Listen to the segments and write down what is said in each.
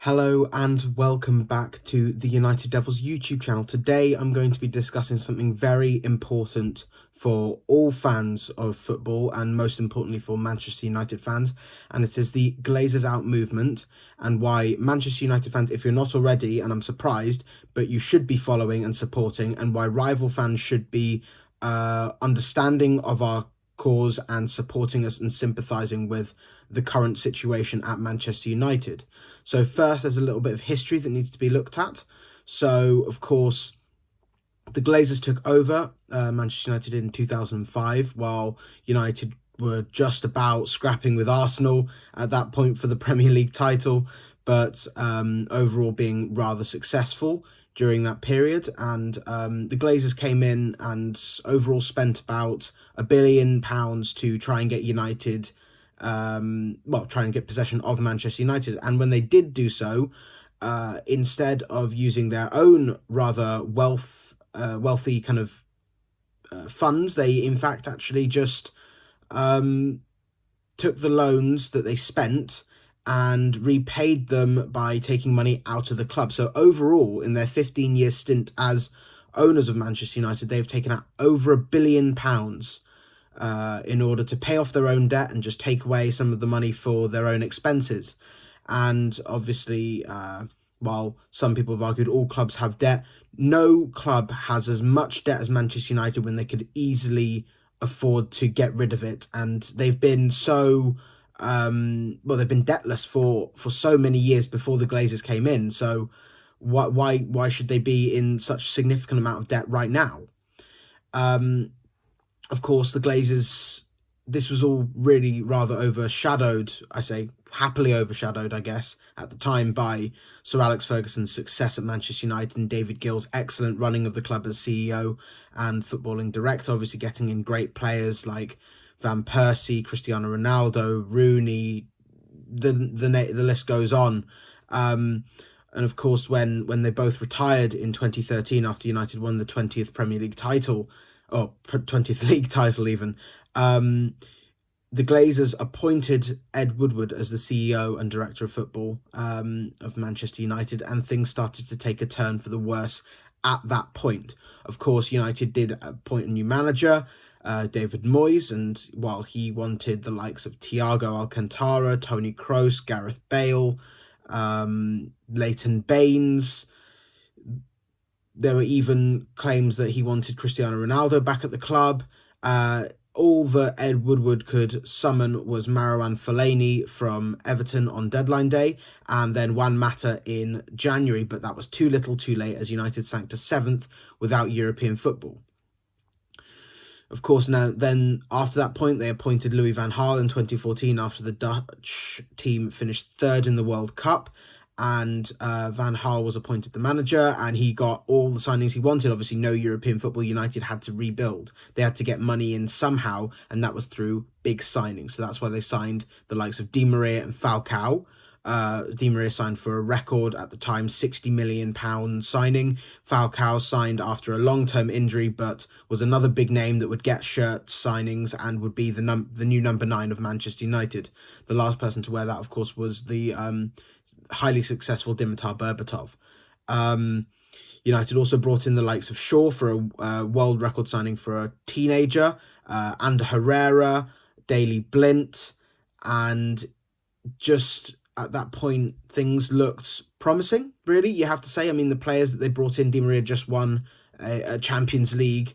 Hello and welcome back to the United Devils YouTube channel. Today I'm going to be discussing something very important for all fans of football and most importantly for Manchester United fans, and it is the GlazersOut movement and why Manchester United fans, if you're not already, and I'm surprised, but you should be following and supporting, and why rival fans should be understanding of our cause and supporting us and sympathising with the current situation at Manchester United. So first, there's a little bit of history that needs to be looked at. So, of course, the Glazers took over Manchester United in 2005, while United were just about scrapping with Arsenal at that point for the Premier League title, but overall being rather successful during that period. And the Glazers came in and overall spent about £1 billion to try and get United try and get possession of Manchester United. And when they did do so, instead of using their own rather wealthy kind of funds, they in fact actually just took the loans that they spent and repaid them by taking money out of the club. So overall, in their 15-year stint as owners of Manchester United, they've taken out over £1 billion in order to pay off their own debt and just take away some of the money for their own expenses. And obviously, while some people have argued all clubs have debt, no club has as much debt as Manchester United when they could easily afford to get rid of it. And they've been so, they've been debtless for so many years before the Glazers came in. So why should they be in such significant amount of debt right now? Of course, the Glazers, this was all really rather overshadowed, I say happily overshadowed, I guess, at the time by Sir Alex Ferguson's success at Manchester United and David Gill's excellent running of the club as CEO and footballing director, obviously getting in great players like Van Persie, Cristiano Ronaldo, Rooney, the list goes on. And of course, when they both retired in 2013 after United won the 20th Premier League title, or 20th league title even, the Glazers appointed Ed Woodward as the CEO and director of football of Manchester United, and things started to take a turn for the worse at that point. Of course, United did appoint a new manager, David Moyes, and while he wanted the likes of Thiago Alcantara, Toni Kroos, Gareth Bale, Leighton Baines, there were even claims that he wanted Cristiano Ronaldo back at the club. All that Ed Woodward could summon was Marouane Fellaini from Everton on deadline day, and then Juan Mata in January, but that was too little too late as United sank to 7th without European football. Of course, then after that point, they appointed Louis van Gaal in 2014 after the Dutch team finished 3rd in the World Cup. And Van Gaal was appointed the manager, and he got all the signings he wanted. Obviously, no European football. United had to rebuild. They had to get money in somehow, and that was through big signings. So that's why they signed the likes of Di Maria and Falcao. Di Maria signed for a record at the time £60 million signing. Falcao signed after a long-term injury, but was another big name that would get shirt signings and would be the new number 9 of Manchester United. The last person to wear that, of course, was the highly successful Dimitar Berbatov. United also brought in the likes of Shaw for a world record signing for a teenager, Ander Herrera, Daley Blint, and just at that point, things looked promising, really, you have to say. I mean, the players that they brought in, Di Maria just won a Champions League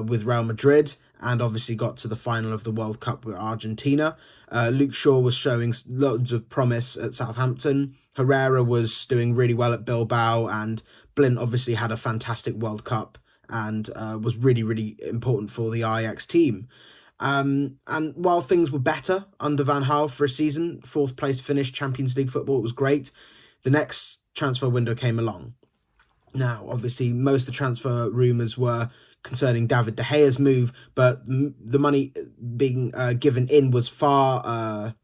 with Real Madrid, and obviously got to the final of the World Cup with Argentina. Luke Shaw was showing loads of promise at Southampton. Herrera was doing really well at Bilbao, and Blint obviously had a fantastic World Cup and was really, really important for the Ajax team. And while things were better under Van Gaal for a season, 4th place finish, Champions League football, it was great. The next transfer window came along. Now, obviously, most of the transfer rumours were concerning David De Gea's move, but the money being given in was a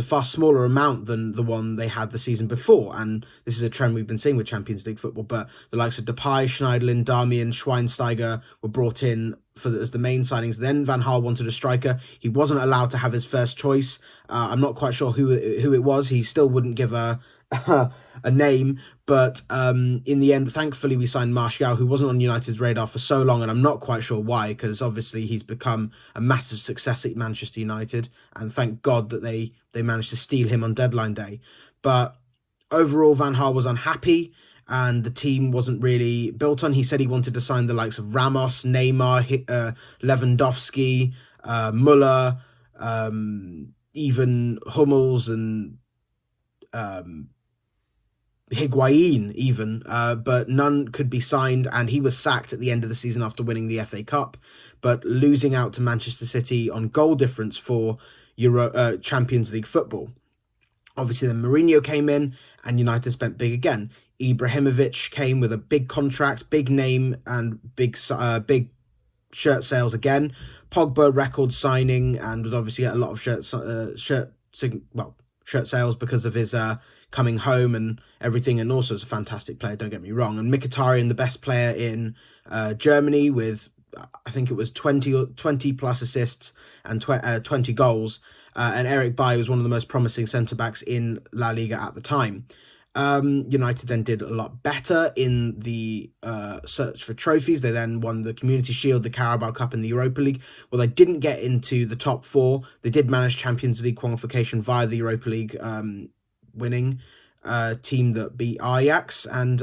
far smaller amount than the one they had the season before, and this is a trend we've been seeing with Champions League football. But the likes of Depay, Schneiderlin, Darmian, Schweinsteiger were brought in as the main signings. Then Van Gaal wanted a striker. He wasn't allowed to have his first choice. I'm not quite sure who it was. He still wouldn't give a a name, but in the end, thankfully, we signed Martial, who wasn't on United's radar for so long, and I'm not quite sure why, because obviously he's become a massive success at Manchester United, and thank God that they managed to steal him on deadline day. But overall, Van Gaal was unhappy, and the team wasn't really built on. He said he wanted to sign the likes of Ramos, Neymar, Lewandowski, Muller, even Hummels and um, Higuain even, but none could be signed, and he was sacked at the end of the season after winning the FA Cup, but losing out to Manchester City on goal difference for Champions League football. Obviously, then Mourinho came in, and United spent big again. Ibrahimovic came with a big contract, big name, and big shirt sales again. Pogba record signing, and would obviously get a lot of shirt sales because of his coming home and everything, and also is a fantastic player, don't get me wrong. And Mkhitaryan, the best player in Germany, with I think it was 20 plus assists and 20 goals. And Eric Bailly was one of the most promising centre-backs in La Liga at the time. United then did a lot better in the search for trophies. They then won the Community Shield, the Carabao Cup, and the Europa League. Well, they didn't get into the top four. They did manage Champions League qualification via the Europa League winning team that beat Ajax. And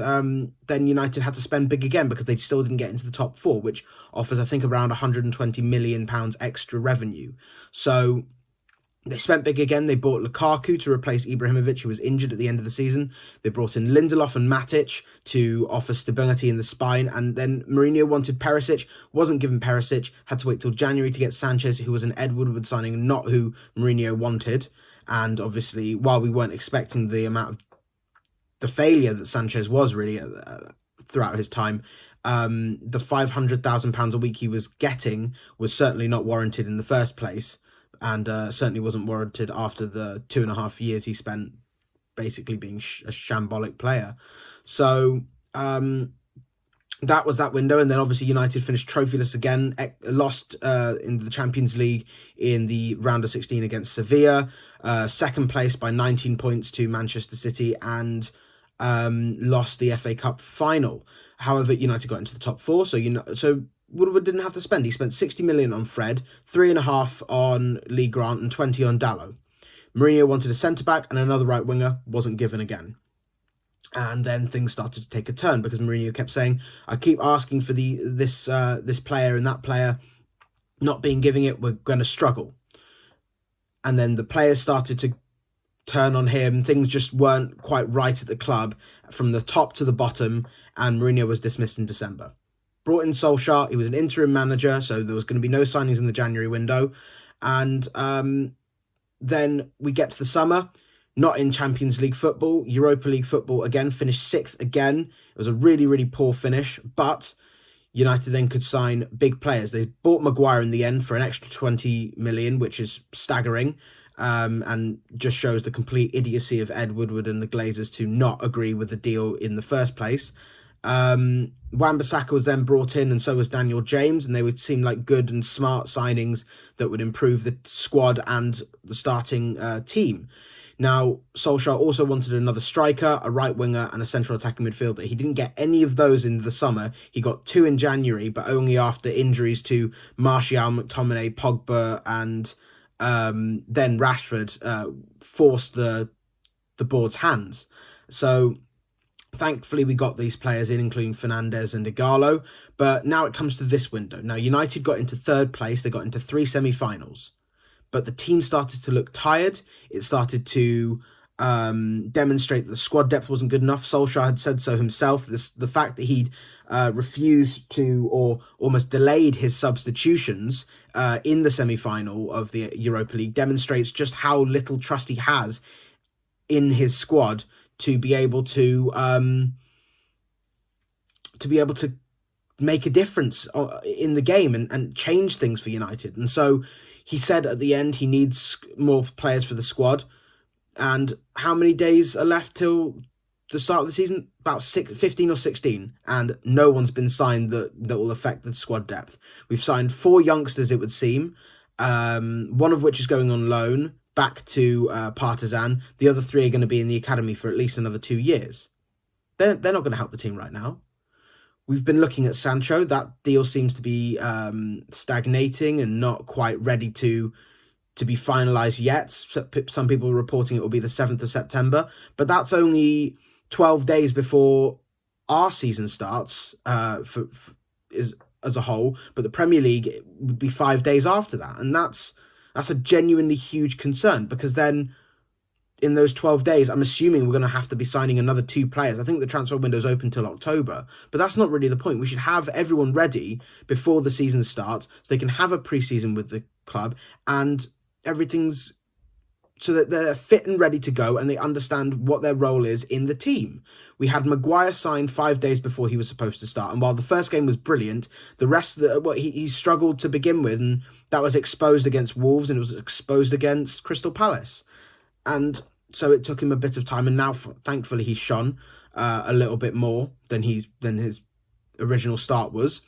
then United had to spend big again because they still didn't get into the top four, which offers, I think, around £120 million extra revenue. So they spent big again. They bought Lukaku to replace Ibrahimovic, who was injured at the end of the season. They brought in Lindelof and Matic to offer stability in the spine. And then Mourinho wanted Perisic, wasn't given Perisic, had to wait till January to get Sanchez, who was an Ed Woodward signing, not who Mourinho wanted. And obviously, while we weren't expecting the amount of the failure that Sanchez was really throughout his time, the £500,000 a week he was getting was certainly not warranted in the first place. And certainly wasn't warranted after the 2.5 years he spent basically being a shambolic player. So that was that window. And then obviously United finished trophyless again, lost in the Champions League in the round of 16 against Sevilla, second place by 19 points to Manchester City, and lost the FA Cup final. However, United got into the top four, so Woodward didn't have to spend. He spent 60 million on Fred, 3.5 on Lee Grant, and 20 on Dalot. Mourinho wanted a centre-back and another right winger, wasn't given again. And then things started to take a turn because Mourinho kept saying, I keep asking for this player and that player, not being giving it, we're going to struggle. And then the players started to turn on him. Things just weren't quite right at the club from the top to the bottom, and Mourinho was dismissed in December. Brought in Solskjaer. He was an interim manager, so there was going to be no signings in the January window. And then we get to the summer, not in Champions League football, Europa League football again, finished 6th again. It was a really, really poor finish, but United then could sign big players. They bought Maguire in the end for an extra 20 million, which is staggering, and just shows the complete idiocy of Ed Woodward and the Glazers to not agree with the deal in the first place. Wan-Bissaka was then brought in, and so was Daniel James, and they would seem like good and smart signings that would improve the squad and the starting team. Now, Solskjaer also wanted another striker, a right winger, and a central attacking midfielder. He didn't get any of those in the summer. He got 2 in January, but only after injuries to Martial, McTominay, Pogba, and then Rashford forced the board's hands. So thankfully, we got these players in, including Fernandes and Ighalo. But now it comes to this window. Now, United got into 3rd place. They got into 3 semi-finals. But the team started to look tired. It started to demonstrate that the squad depth wasn't good enough. Solskjaer had said so himself. The fact that he'd refused to, or almost delayed his substitutions in the semi-final of the Europa League demonstrates just how little trust he has in his squad to be able to make a difference in the game and change things for United. And so he said at the end he needs more players for the squad. And how many days are left till the start of the season? About 15 or 16. And no one's been signed that will affect the squad depth. We've signed 4 youngsters, it would seem. One of which is going on loan. back to Partizan. The other 3 are going to be in the academy for at least another 2 years. They're not going to help the team right now. We've been looking at Sancho. That deal seems to be stagnating and not quite ready to be finalised yet. Some people are reporting it will be the 7th of September, but that's only 12 days before our season starts as a whole. But the Premier League would be 5 days after that, and that's a genuinely huge concern, because then in those 12 days, I'm assuming we're going to have to be signing another 2 players. I think the transfer window's open till October, but that's not really the point. We should have everyone ready before the season starts so they can have a pre-season with the club and everything's so that they're fit and ready to go and they understand what their role is in the team. We had Maguire signed 5 days before he was supposed to start, and while the first game was brilliant, the rest of he struggled to begin with, and that was exposed against Wolves and it was exposed against Crystal Palace. And so it took him a bit of time, and now thankfully he's shone a little bit more than his original start was.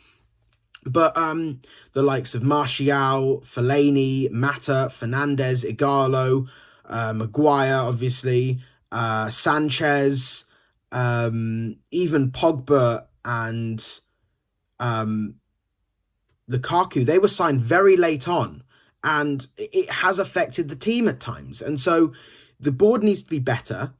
But the likes of Martial, Fellaini, Mata, Fernandes, Igalo, Maguire, obviously, Sanchez, even Pogba and Lukaku, they were signed very late on, and it has affected the team at times. And so the board needs to be better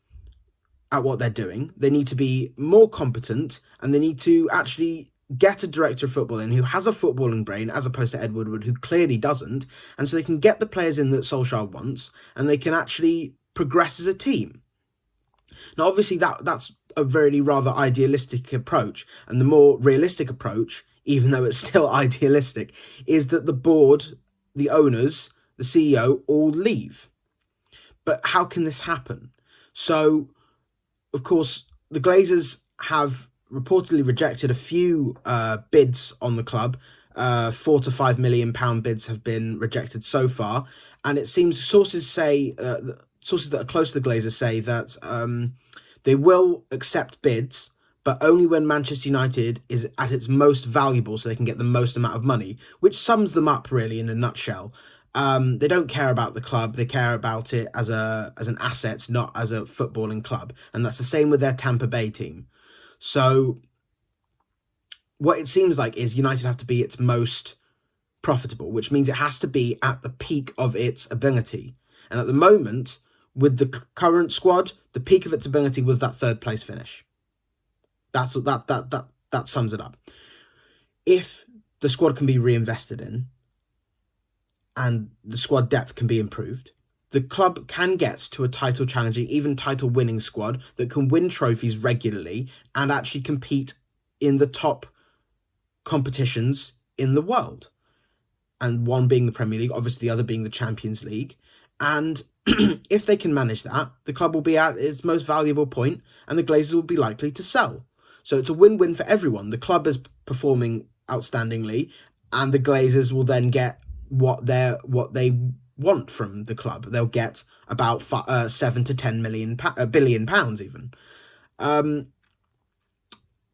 at what they're doing. They need to be more competent, and they need to actually get a director of football in who has a footballing brain, as opposed to Ed Woodward, who clearly doesn't. And so they can get the players in that Solskjaer wants, and they can actually progress as a team. Now, obviously, that's a very rather idealistic approach, and the more realistic approach, even though it's still idealistic, is that the board, the owners, the CEO all leave. But how can this happen? So, of course, the Glazers have reportedly rejected a few bids on the club. £4 to £5 million bids have been rejected so far, and it seems sources that are close to the Glazers say that they will accept bids, but only when Manchester United is at its most valuable, so they can get the most amount of money, which sums them up really in a nutshell. They don't care about the club; they care about it as an asset, not as a footballing club, and that's the same with their Tampa Bay team. So what it seems like is United have to be its most profitable, which means it has to be at the peak of its ability. And at the moment, with the current squad, the peak of its ability was that 3rd place finish. That sums it up. If the squad can be reinvested in and the squad depth can be improved, the club can get to a title challenging, even title winning squad that can win trophies regularly and actually compete in the top competitions in the world. And one being the Premier League, obviously the other being the Champions League. And if they can manage that, the club will be at its most valuable point and the Glazers will be likely to sell. So it's a win-win for everyone. The club is performing outstandingly and the Glazers will then get what they want from the club. They'll get about 7 to 10 billion pounds even.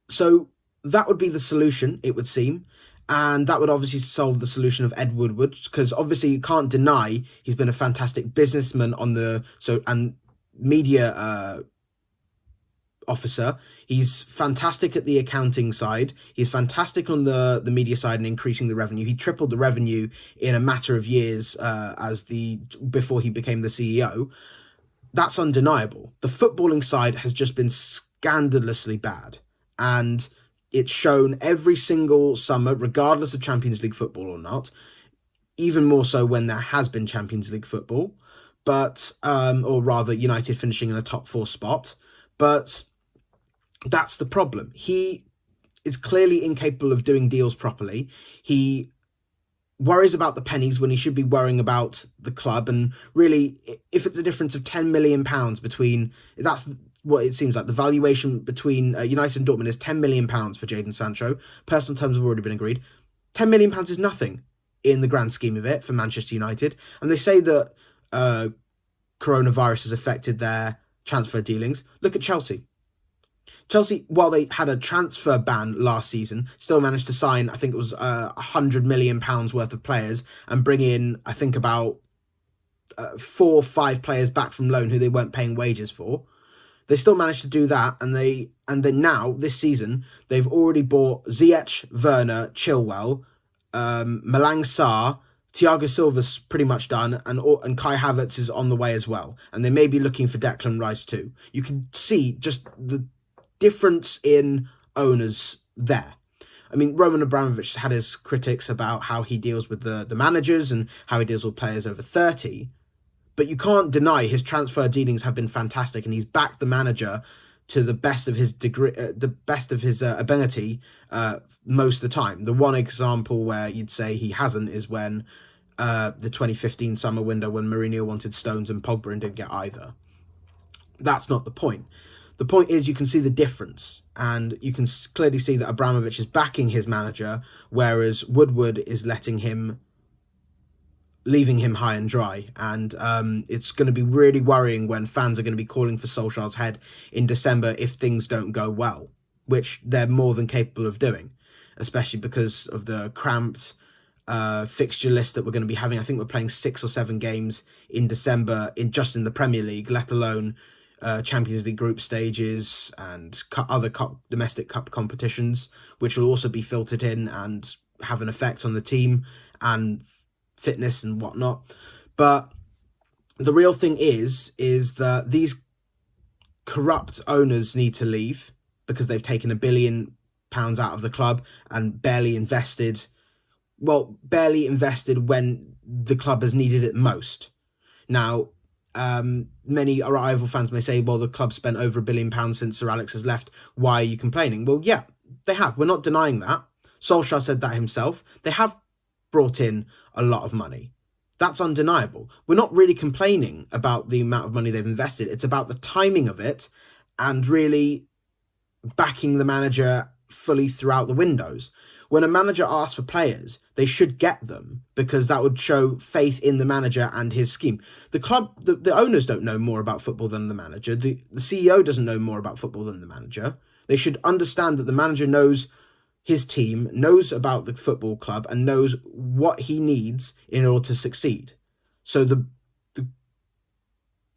So that would be the solution, it would seem. And that would obviously solve the solution of Ed Woodward, because obviously you can't deny he's been a fantastic businessman and media officer. He's fantastic at the accounting side. He's fantastic on the media side and increasing the revenue. He tripled the revenue in a matter of years before he became the CEO. That's undeniable. The footballing side has just been scandalously bad, and it's shown every single summer, regardless of Champions League football or not, even more so when there has been Champions League football, but or rather United finishing in a top 4 spot. But that's the problem. He is clearly incapable of doing deals properly. He worries about the pennies when he should be worrying about the club. And really, if it's a difference of £10 million between, that's what it seems like. The valuation between United and Dortmund is £10 million for Jadon Sancho. Personal terms have already been agreed. £10 million is nothing in the grand scheme of it for Manchester United. And they say that coronavirus has affected their transfer dealings. Look at Chelsea. Chelsea, while they had a transfer ban last season, still managed to sign, I think it was £100 million worth of players and bring in, I think, about 4 or 5 players back from loan who they weren't paying wages for. They still managed to do that, and then now this season they've already bought Ziyech, Werner, Chilwell, Malang Sarr, Thiago Silva's pretty much done, and Kai Havertz is on the way as well. And they may be looking for Declan Rice too. You can see just the difference in owners there. I mean, Roman Abramovich had his critics about how he deals with the managers and how he deals with players over 30. But you can't deny his transfer dealings have been fantastic, and he's backed the manager to the best of his degree, the best of his ability, most of the time. The one example where you'd say he hasn't is when the 2015 summer window, when Mourinho wanted Stones and Pogba and didn't get either. That's not the point. The point is you can see the difference, and you can clearly see that Abramovich is backing his manager, whereas Woodward is leaving him high and dry. And it's going to be really worrying when fans are going to be calling for Solskjaer's head in December if things don't go well, which they're more than capable of doing, especially because of the cramped fixture list that we're going to be having. I think we're playing 6 or 7 games in December in the Premier League, let alone Champions League group stages and other domestic cup competitions, which will also be filtered in and have an effect on the team and fitness and whatnot. But the real thing is that these corrupt owners need to leave because they've taken £1 billion out of the club and barely invested when the club has needed it most. Now, many rival fans may say, well, the club spent over £1 billion since Sir Alex has left. Why are you complaining? Well, yeah, they have. We're not denying that. Solskjaer said that himself. They have brought in a lot of money. That's undeniable. We're not really complaining about the amount of money they've invested. It's about the timing of it and really backing the manager fully throughout the windows. When a manager asks for players, they should get them because that would show faith in the manager and his scheme. The club, the owners don't know more about football than the manager. The CEO doesn't know more about football than the manager. They should understand that the manager knows his team, knows about the football club, and knows what he needs in order to succeed. So the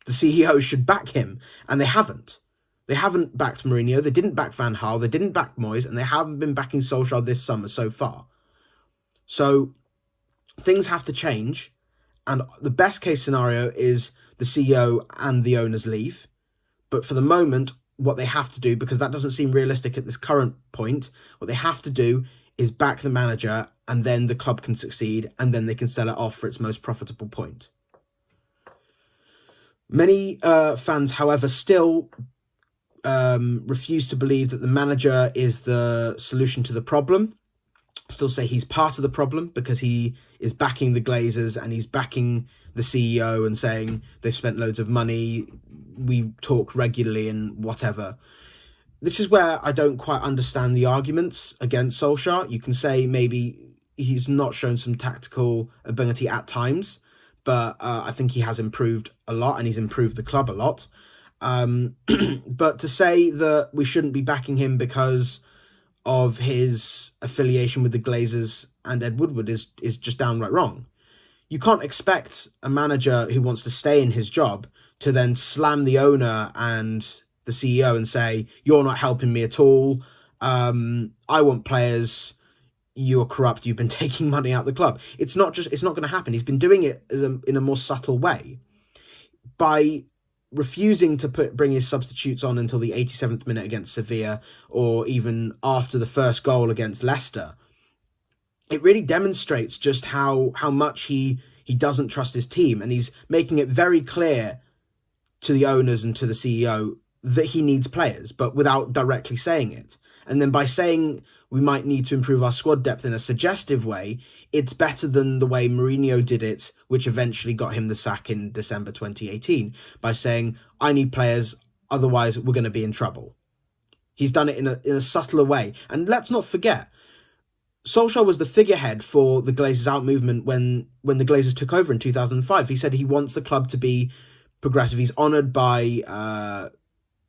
CEO should back him, and they haven't. They haven't backed Mourinho, they didn't back Van Gaal, they didn't back Moyes, and they haven't been backing Solskjaer this summer so far. So things have to change, and the best case scenario is the CEO and the owners leave. But for the moment, what they have to do, because that doesn't seem realistic at this current point, what they have to do is back the manager, and then the club can succeed, and then they can sell it off for its most profitable point. Many fans, however, still refuse to believe that the manager is the solution to the problem. Still say he's part of the problem because he is backing the Glazers and he's backing the CEO and saying they've spent loads of money, we talk regularly and whatever. This is where I don't quite understand the arguments against Solskjaer. You can say maybe he's not shown some tactical ability at times, but I think he has improved a lot and he's improved the club a lot. But to say that we shouldn't be backing him because of his affiliation with the Glazers and Ed Woodward is just downright wrong. You can't expect a manager who wants to stay in his job to then slam the owner and the CEO and say, you're not helping me at all. I want players. You're corrupt. You've been taking money out of the club. It's not going to happen. He's been doing it in a more subtle way by refusing to bring his substitutes on until the 87th minute against Sevilla or even after the first goal against Leicester. It really demonstrates just how much he doesn't trust his team, and he's making it very clear to the owners and to the CEO that he needs players, but without directly saying it. And then by saying we might need to improve our squad depth in a suggestive way, it's better than the way Mourinho did it, which eventually got him the sack in December 2018, by saying, I need players, otherwise we're going to be in trouble. He's done it in a subtler way. And let's not forget, Solskjaer was the figurehead for the GlazersOut movement when the Glazers took over in 2005. He said he wants the club to be progressive. He's honoured by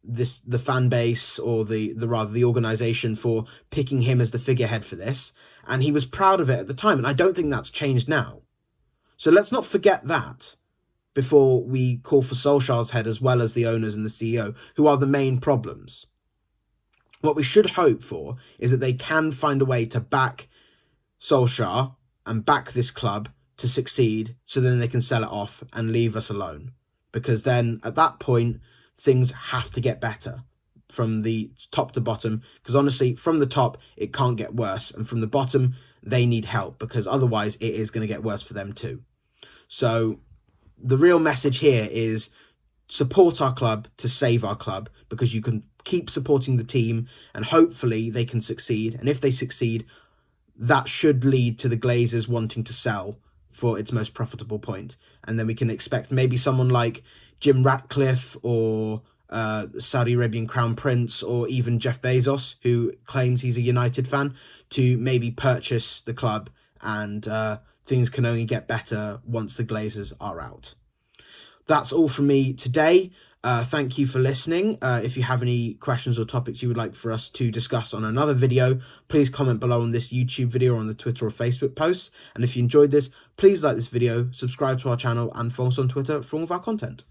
the fan base, or the organisation, for picking him as the figurehead for this, and he was proud of it at the time, and I don't think that's changed now. So let's not forget that. before we call for Solskjaer's head, as well as the owners and the CEO, who are the main problems. What we should hope for is that they can find a way to back Solskjaer and back this club to succeed, so then they can sell it off and leave us alone. Because then at that point, things have to get better from the top to bottom. Because honestly, from the top, it can't get worse. And from the bottom, they need help, because otherwise it is going to get worse for them too. So the real message here is support our club to save our club, because you can keep supporting the team and hopefully they can succeed. And if they succeed, that should lead to the Glazers wanting to sell for its most profitable point. And then we can expect maybe someone like Jim Ratcliffe or Saudi Arabian Crown Prince, or even Jeff Bezos, who claims he's a United fan, to maybe purchase the club, and things can only get better once the Glazers are out. That's all from me today. Thank you for listening. If you have any questions or topics you would like for us to discuss on another video, please comment below on this YouTube video or on the Twitter or Facebook posts. And if you enjoyed this, please like this video, subscribe to our channel, and follow us on Twitter for all of our content.